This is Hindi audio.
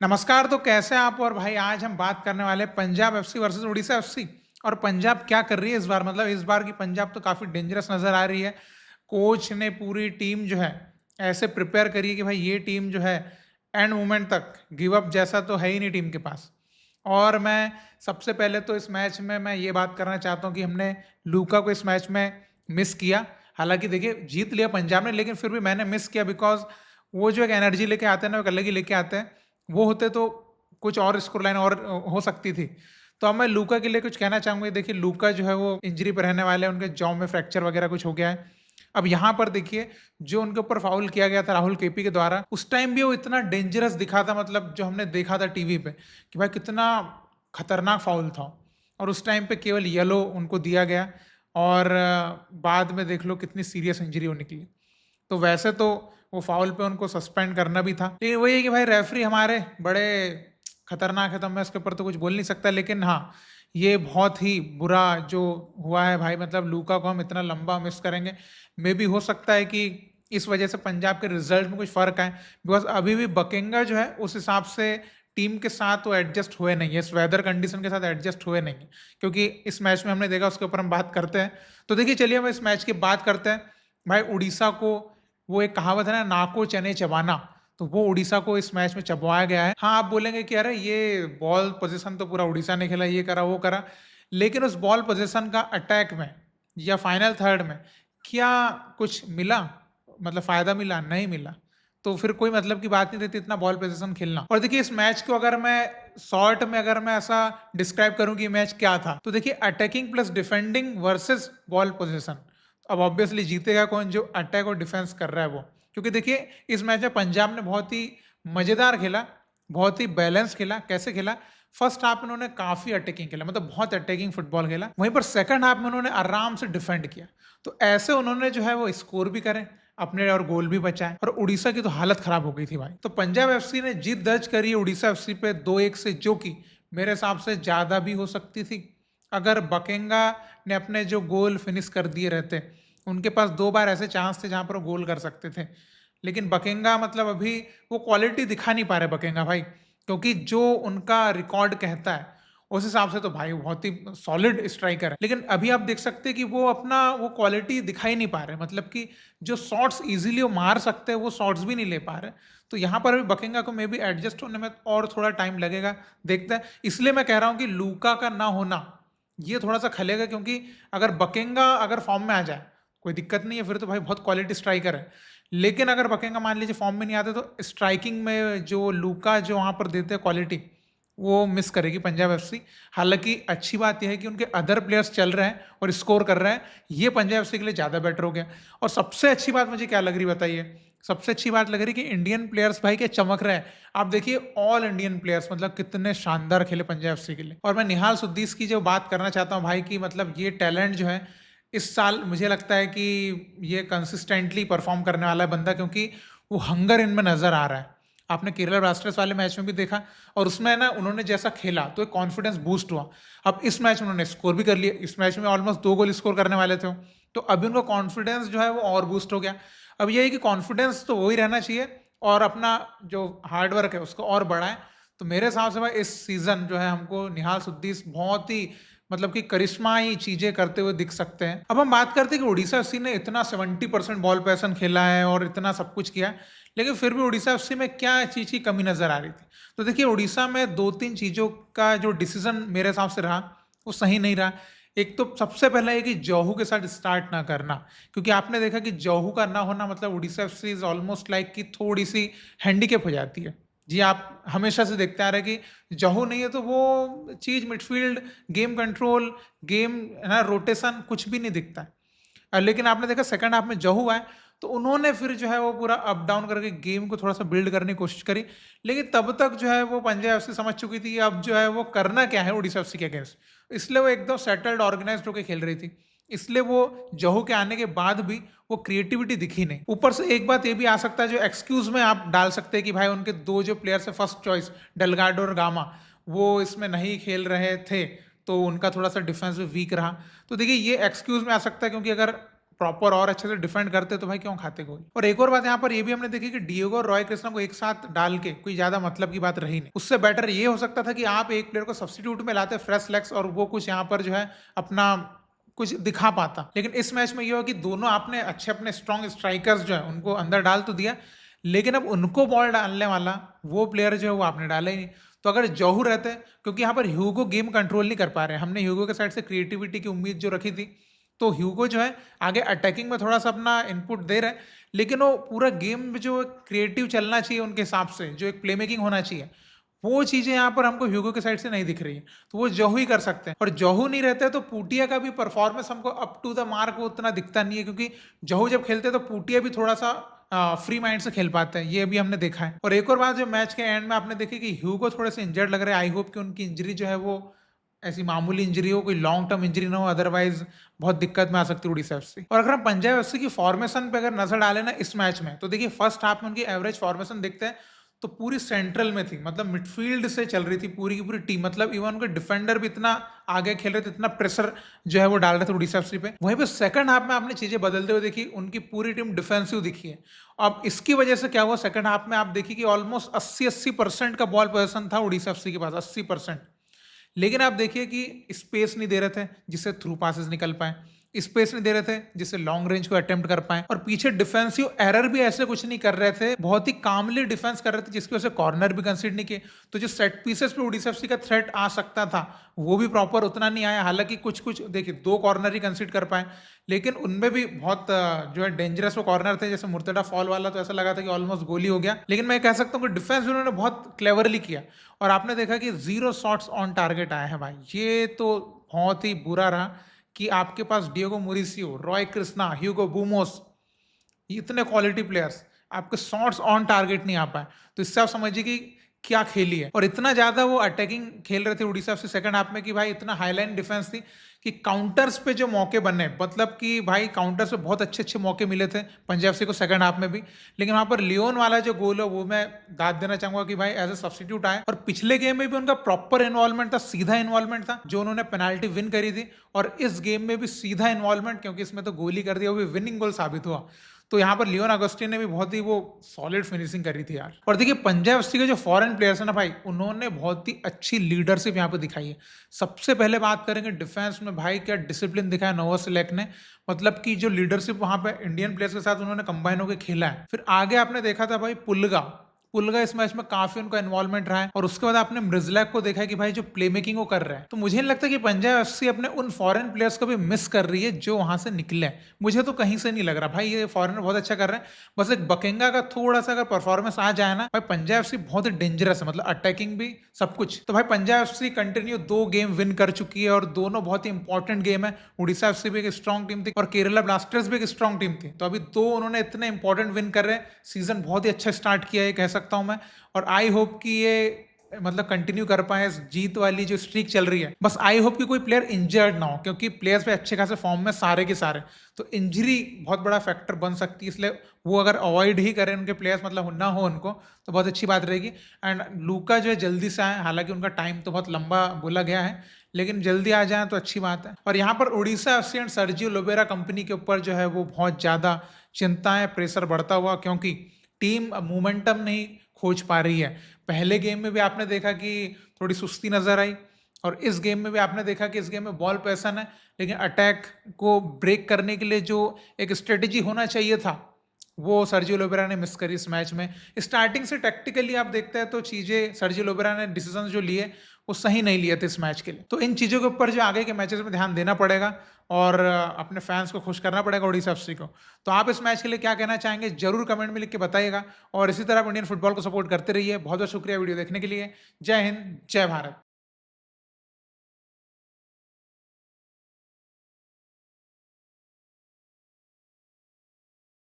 नमस्कार। तो कैसे हैं आप? और भाई आज हम बात करने वाले हैं Punjab FC versus Orissa FC. और पंजाब क्या कर रही है इस बार? मतलब इस बार की पंजाब तो काफ़ी डेंजरस नज़र आ रही है। कोच ने पूरी टीम जो है ऐसे प्रिपेयर करी है कि भाई ये टीम जो है एंड मोमेंट तक गिव अप जैसा तो है ही नहीं टीम के पास। और मैं सबसे पहले तो इस मैच में मैं ये बात करना चाहता हूँ कि हमने लूका को इस मैच में मिस किया। हालांकि देखिए जीत लिया पंजाब ने, लेकिन फिर भी मैंने मिस किया बिकॉज वो जो एक एनर्जी लेके आते हैं ना, वो एक अलग ही लेके आते हैं। वो होते तो कुछ और स्कोर लाइन और हो सकती थी। तो अब मैं लूका के लिए कुछ कहना चाहूँगा। देखिए लूका जो है वो इंजरी पर रहने वाले हैं, उनके जॉ में फ्रैक्चर वगैरह कुछ हो गया है। अब यहाँ पर देखिए जो उनके ऊपर फाउल किया गया था राहुल केपी के द्वारा, उस टाइम भी वो इतना डेंजरस दिखा था, मतलब जो हमने देखा था टीवी पे कि भाई कितना खतरनाक फाउल था। और उस टाइम पे केवल येलो उनको दिया गया और बाद में देख लो कितनी सीरियस इंजरी हो निकली। तो वैसे तो वो फाउल पे उनको सस्पेंड करना भी था, लेकिन वही है कि भाई रेफरी हमारे बड़े खतरनाक है, तो मैं इसके ऊपर तो कुछ बोल नहीं सकता। लेकिन हाँ, ये बहुत ही बुरा जो हुआ है भाई, मतलब लूका को हम इतना लंबा मिस करेंगे। मे भी हो सकता है कि इस वजह से पंजाब के रिजल्ट में कुछ फर्क आए, बिकॉज अभी भी बकेंगा जो है उस हिसाब से टीम के साथ वो एडजस्ट हुए नहीं है, इस वेदर कंडीशन के साथ एडजस्ट हुए नहीं है। क्योंकि इस मैच में हमने देखा, उसके ऊपर हम बात करते हैं। तो देखिए चलिए हम इस मैच की बात करते हैं। भाई उड़ीसा को, वो एक कहावत है ना, नाको चने चबाना, तो वो उड़ीसा को इस मैच में चबवाया गया है। हाँ, आप बोलेंगे कि अरे ये बॉल पोजीशन तो पूरा उड़ीसा ने खेला, ये करा वो करा, लेकिन उस बॉल पोजीशन का अटैक में या फाइनल थर्ड में क्या कुछ मिला? मतलब फायदा मिला? नहीं मिला। तो फिर कोई मतलब की बात नहीं रहती इतना बॉल पोजीशन खेलना। और देखिए इस मैच को अगर मैं शॉर्ट में अगर मैं ऐसा डिस्क्राइब करूं कि मैच क्या था, तो देखिए attacking plus defending versus ball position. अब ऑब्वियसली जीतेगा कौन? जो अटैक और डिफेंस कर रहा है वो। क्योंकि देखिए इस मैच में पंजाब ने बहुत ही मजेदार खेला, बहुत ही बैलेंस खेला। कैसे खेला? फर्स्ट हाफ में उन्होंने काफी अटैकिंग खेला, मतलब बहुत अटैकिंग फुटबॉल खेला। वहीं पर सेकंड हाफ में उन्होंने आराम से डिफेंड किया। तो ऐसे उन्होंने जो है वो स्कोर भी करे अपने और गोल भी बचाए। और उड़ीसा की तो हालत खराब हो गई थी भाई। तो पंजाब एफसी ने जीत दर्ज करी उड़ीसा एफसी पे 2-1 से, जो कि मेरे हिसाब से ज्यादा भी हो सकती थी अगर बकेंगा ने अपने जो गोल फिनिश कर दिए रहते। उनके पास दो बार ऐसे चांस थे जहां पर वो गोल कर सकते थे, लेकिन बकेंगा मतलब अभी वो क्वालिटी दिखा नहीं पा रहे बकेंगा भाई। क्योंकि जो उनका रिकॉर्ड कहता है उस हिसाब से तो भाई बहुत ही सॉलिड स्ट्राइकर है, लेकिन अभी आप देख सकते हैं कि वो अपना वो क्वालिटी दिखाई नहीं पा रहे। मतलब कि जो शॉट्स इजीली वो मार सकते हैं वो शॉट्स भी नहीं ले पा रहे। तो यहाँ पर अभी बकेंगा को मे बी एडजस्ट होने में और थोड़ा टाइम लगेगा, देखते हैं। इसलिए मैं कह रहा हूँ कि लूका का ना होना ये थोड़ा सा खलेगा, क्योंकि अगर बकेंगा अगर फॉर्म में आ जाए कोई दिक्कत नहीं है, फिर तो भाई बहुत क्वालिटी स्ट्राइकर है। लेकिन अगर बकेंगा मान लीजिए फॉर्म में नहीं आते, तो स्ट्राइकिंग में जो लूका जो वहाँ पर देते हैं क्वालिटी, वो मिस करेगी पंजाब एफसी। हालांकि अच्छी बात यह है कि उनके अदर प्लेयर्स चल रहे हैं और स्कोर कर रहे हैं, ये पंजाब एफसी के लिए ज़्यादा बेटर हो गया। और सबसे अच्छी बात मुझे क्या लग रही बताइए? सबसे अच्छी बात लग रही कि इंडियन प्लेयर्स भाई के चमक रहे हैं। आप देखिए ऑल इंडियन प्लेयर्स मतलब कितने शानदार खेले पंजाब एफसी के लिए। और मैं निहाल सुद्दीस की जो बात करना चाहता हूँ भाई, की मतलब ये टैलेंट जो है इस साल मुझे लगता है कि ये कंसिस्टेंटली परफॉर्म करने वाला है बंदा, क्योंकि वो हंगर इनमें नजर आ रहा है। आपने केरला ब्लास्टर्स वाले मैच में भी देखा, और उसमें ना उन्होंने जैसा खेला तो एक कॉन्फिडेंस बूस्ट हुआ। अब इस मैच में उन्होंने स्कोर भी कर लिया, इस मैच में ऑलमोस्ट 2 गोल स्कोर करने वाले थे। तो अभी उनका कॉन्फिडेंस जो है वो और बूस्ट हो गया। अब ये है कि कॉन्फिडेंस तो वही रहना चाहिए और अपना जो हार्डवर्क है उसको और बढ़ाएं। तो मेरे हिसाब से भाई इस सीजन जो है हमको निहाल सुद्दीस बहुत ही मतलब कि करिश्माई चीजें करते हुए दिख सकते हैं। अब हम बात करते हैं कि उड़ीसा एफसी ने इतना 70% बॉल पोजीशन खेला है और इतना सब कुछ किया है, लेकिन फिर भी उड़ीसा एफसी में क्या चीज की कमी नजर आ रही थी? तो देखिए उड़ीसा में 2-3 चीजों का जो डिसीजन मेरे हिसाब से रहा वो सही नहीं रहा। एक तो सबसे पहला है कि जौहू के साथ स्टार्ट ना करना, क्योंकि आपने देखा कि जौहू का ना होना मतलब Orissa FC is almost like कि थोड़ी सी हैंडीकेप हो जाती है। जी, आप हमेशा से देखते आ रहे हैं कि जहू नहीं है तो वो चीज मिडफील्ड, गेम कंट्रोल, गेम है ना, रोटेशन कुछ भी नहीं दिखता है। लेकिन आपने देखा सेकंड हाफ में जहू आए तो उन्होंने फिर जो है वो पूरा अप डाउन करके गेम को थोड़ा सा बिल्ड करने की कोशिश करी। लेकिन तब तक जो है वो पंजाब एफसी समझ चुकी थी कि अब जो है वो करना क्या है उड़ीसा एफसी के अगेंस्ट। इसलिए वो एकदम सेटल्ड ऑर्गेनाइज्ड होकर खेल रही थी। इसलिए वो जहू के आने के बाद भी वो क्रिएटिविटी दिखी नहीं। ऊपर से एक बात ये भी आ सकता है जो एक्सक्यूज में आप डाल सकते हैं कि भाई उनके दो जो प्लेयर्स है फर्स्ट चॉइस डेलगाडो और गामा, वो इसमें नहीं खेल रहे थे, तो उनका थोड़ा सा डिफेंस भी वीक रहा। तो देखिए ये एक्सक्यूज में आ सकता है, क्योंकि अगर प्रॉपर और अच्छे से डिफेंड करते तो भाई क्यों खाते गोल। और एक और बात यहाँ पर ये भी हमने देखी कि डिएगो और रॉय कृष्णा को एक साथ डाल के कोई ज्यादा मतलब की बात रही नहीं। उससे बेटर ये हो सकता था कि आप एक प्लेयर को सब्स्टिट्यूट में लाते फ्रेश लेग्स और वो कुछ यहाँ पर जो है अपना कुछ दिखा पाता। लेकिन इस मैच में ये हो कि दोनों आपने अच्छे अपने स्ट्रॉन्ग स्ट्राइकर्स जो है उनको अंदर डाल तो दिया, लेकिन अब उनको बॉल डालने वाला वो प्लेयर जो है वो आपने डाला ही नहीं। तो अगर जहू रहते, क्योंकि यहाँ पर ह्यूगो गेम कंट्रोल नहीं कर पा रहे हैं, हमने ह्यूगो के साइड से क्रिएटिविटी की उम्मीद जो रखी थी, तो ह्यूगो जो है आगे अटैकिंग में थोड़ा सा अपना इनपुट दे रहे हैं, लेकिन वो पूरा गेम में जो क्रिएटिव चलना चाहिए उनके हिसाब से, जो एक प्ले मेकिंग होना चाहिए, वो चीजें यहाँ पर हमको ह्यूगो के साइड से नहीं दिख रही है। तो वो जहू ही कर सकते हैं, और जहू नहीं रहते तो पूटिया का भी परफॉर्मेंस हमको अप टू द मार्क उतना दिखता नहीं है, क्योंकि जहू जब खेलते हैं तो पूटिया भी थोड़ा सा फ्री माइंड से खेल पाते हैं, ये भी हमने देखा है। और एक और बात जो मैच के एंड में आपने देखी कि ह्यूगो थोड़े से इंजर्ड लग रहे हैं। आई होप कि उनकी इंजरी जो है वो ऐसी मामूली इंजरी हो, कोई लॉन्ग टर्म इंजरी ना हो, अदरवाइज बहुत दिक्कत में आ सकती है उड़ीसा एफसी। और अगर हम पंजाब एफसी की फॉर्मेशन पे अगर नजर डालें ना इस मैच में, तो देखिए फर्स्ट हाफ में उनकी एवरेज फॉर्मेशन देखते हैं तो पूरी सेंट्रल में थी, मतलब मिडफील्ड से चल रही थी पूरी की पूरी टीम, मतलब इवन उनके डिफेंडर भी इतना आगे खेल रहे थे, इतना प्रेशर जो है वो डाल रहे थे उड़ीसा एफसी पे। वहीं पे सेकंड हाफ में आपने चीजें बदलते हुए देखी, उनकी पूरी टीम डिफेंसिव दिखी है। अब इसकी वजह से क्या हुआ, सेकंड हाफ में आप देखिए कि ऑलमोस्ट 80% का बॉल पोजीशन था उड़ीसा एफसी के पास, 80%। लेकिन आप देखिए कि स्पेस नहीं दे रहे थे जिससे थ्रू पासेस निकल पाए, स्पेस नहीं दे रहे थे जिससे लॉन्ग रेंज को अटेम्प्ट कर पाए, और पीछे डिफेंसिव एरर भी ऐसे कुछ नहीं कर रहे थे, बहुत ही कामली डिफेंस कर रहे थे, जिसकी वजह से कॉर्नर भी कंसीडर नहीं किए। तो जो सेट पीसेस पे उड़ीसा एफसी का थ्रेट आ सकता था वो भी प्रॉपर उतना नहीं आया। हालांकि कुछ कुछ देखिए 2 कॉर्नर ही कंसीडर कर पाए, लेकिन उनमें भी बहुत जो है डेंजरस वो कॉर्नर थे, जैसे मुर्तडा फॉल वाला, तो ऐसा लगा था कि ऑलमोस्ट गोली हो गया। लेकिन मैं कह सकता हूँ कि डिफेंस भी उन्होंने बहुत क्लेवरली किया, और आपने देखा कि 0 शॉट्स ऑन टारगेट आए हैं भाई। ये तो बहुत ही बुरा रहा कि आपके पास डिएगो मोरिसियो, रॉय कृष्णा, ह्यूगो बूमोस, इतने क्वालिटी प्लेयर्स, आपके शॉट्स ऑन टारगेट नहीं आ पाए। तो इससे आप समझिए कि क्या खेली है। और इतना ज्यादा वो अटैकिंग खेल रहे थे उड़ीसा से सेकंड हाफ में कि भाई इतना हाईलाइन डिफेंस थी कि काउंटर्स पे जो मौके बने, मतलब कि भाई काउंटर्स पे बहुत अच्छे अच्छे मौके मिले थे पंजाब से को सेकंड हाफ में भी। लेकिन वहां पर लियोन वाला जो गोल है वो मैं दाद देना चाहूंगा कि भाई एज ए सब्स्टिट्यूट आए, और पिछले गेम में भी उनका प्रॉपर इन्वॉल्वमेंट था, सीधा इन्वॉल्वमेंट था, जो उन्होंने पेनाल्टी विन करी थी, और इस गेम में भी सीधा इन्वॉल्वमेंट, क्योंकि इसमें तो गोल ही कर दिया, वो भी विनिंग गोल साबित हुआ। तो यहाँ पर लियोन अगस्टिन ने भी बहुत ही वो सॉलिड फिनिशिंग करी थी यार। और देखिए पंजाब एफसी के जो फॉरेन प्लेयर्स है ना भाई, उन्होंने बहुत ही अच्छी लीडरशिप यहाँ पे दिखाई है। सबसे पहले बात करेंगे डिफेंस में, भाई क्या डिसिप्लिन दिखाया नोवा सिलेक्ट ने, मतलब कि जो लीडरशिप वहां पे इंडियन प्लेयर्स के साथ उन्होंने कंबाइन होकर खेला है। फिर आगे आपने देखा था भाई पुलगा, पुलगा इस मैच में काफी उनका इन्वॉल्वमेंट रहा है, और उसके बाद आपने मृजलैक को देखा है कि भाई जो प्ले मेकिंग वो कर रहे हैं। तो मुझे नहीं लगता कि पंजाब एफसी अपने उन फॉरेन प्लेयर्स को भी मिस कर रही है जो वहां से निकले हैं। मुझे तो कहीं से नहीं लग रहा भाई, ये फॉरेनर बहुत अच्छा कर रहे हैं। बस एक बकेंगा का थोड़ा सा अगर परफॉर्मेंस आ जाए ना भाई, पंजाब एफसी बहुत ही डेंजरस है, मतलब अटैकिंग भी सब कुछ। तो भाई Punjab FC continue 2 game win कर चुकी है, और दोनों बहुत ही इंपॉर्टेंट गेम है। उड़ीसा एफसी भी एक स्ट्रॉन्ग टीम थी, और केरला ब्लास्टर्स भी एक स्ट्रॉन्ग टीम थी। तो अभी 2 उन्होंने इतने इंपॉर्टेंट विन कर रहे हैं, सीजन बहुत ही अच्छा स्टार्ट किया है कह सकता हूं मैं। और आई होप कि ये मतलब कंटिन्यू कर पाए इस जीत वाली जो स्ट्रीक चल रही है। बस आई होप कि कोई प्लेयर इंजर्ड ना हो, क्योंकि प्लेयर्स पे अच्छे खासे फॉर्म में सारे के सारे, तो इंजरी बहुत बड़ा फैक्टर बन सकती है। इसलिए वो अगर अवॉइड ही करें उनके प्लेयर्स, मतलब ना हो उनको, तो बहुत अच्छी बात रहेगी। एंड लूका जो है जल्दी से आए, हालांकि उनका टाइम तो बहुत लंबा बोला गया है, लेकिन जल्दी आ जाए तो अच्छी बात है। और यहाँ पर Orissa FC and Sergio Lobera company के ऊपर जो है वो बहुत ज्यादा चिंता है, प्रेशर बढ़ता हुआ, क्योंकि टीम मोमेंटम नहीं खोज पा रही है। पहले गेम में भी आपने देखा कि थोड़ी सुस्ती नजर आई, और इस गेम में भी आपने देखा कि इस गेम में बॉल पोजीशन है, लेकिन अटैक को ब्रेक करने के लिए जो एक स्ट्रेटेजी होना चाहिए था वो सर्जियो लोबेरा ने मिस करी इस मैच में। स्टार्टिंग से टैक्टिकली आप देखते हैं तो चीजें सर्जियो लोबेरा ने डिसीजन जो लिए वो सही नहीं लिए थे इस मैच के लिए। तो इन चीजों के ऊपर जो आगे के मैचेस में ध्यान देना पड़ेगा, और अपने फैंस को खुश करना पड़ेगा उड़ीसा एफसी को। तो आप इस मैच के लिए क्या कहना चाहेंगे जरूर कमेंट में लिख के बताइएगा, और इसी तरह आप इंडियन फुटबॉल को सपोर्ट करते रहिए। बहुत बहुत शुक्रिया वीडियो देखने के लिए। जय हिंद, जय भारत।